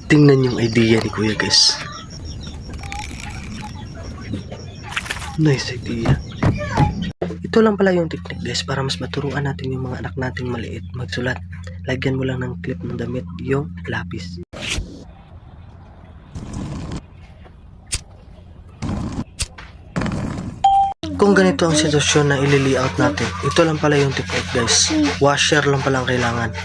Tingnan yung idea ni Kuya guys. Nice idea. Ito lang pala yung technique guys para mas maturuan natin yung mga anak nating maliit magsulat. Lagyan mo lang ng clip ng damit yung lapis. Kung ganito ang sitwasyon na ili-layout natin, ito lang pala yung technique guys. Washer lang pala ang kailangan.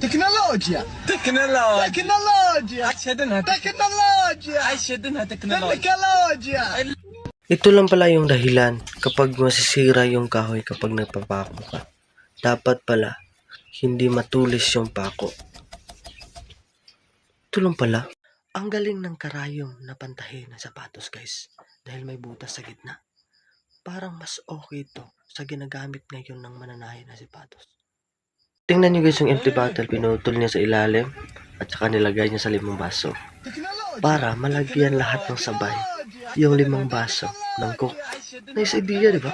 تكنولوجيا تكنولوجيا تكنولوجيا عشدنها تكنولوجيا عشدنها تكنولوجيا تكنولوجيا. Ito lang pala yung dahilan kapag masisira yung kahoy kapag nagpapako ka. Dapat pala hindi matulis yung pako. Ito lang pala. Ang galing ng karayom na pantahi ng sapatos guys. Dahil may butas sa gitna. Parang mas okay to sa ginagamit ngayon ng mananahe na sapatos. Tingnan nyo guys yung empty bottle. Pinutol niya sa ilalim at saka nilagay niya sa 5 baso. Para malagyan lahat ng sabay yung 5 baso ng Coke. Nice idea, di ba?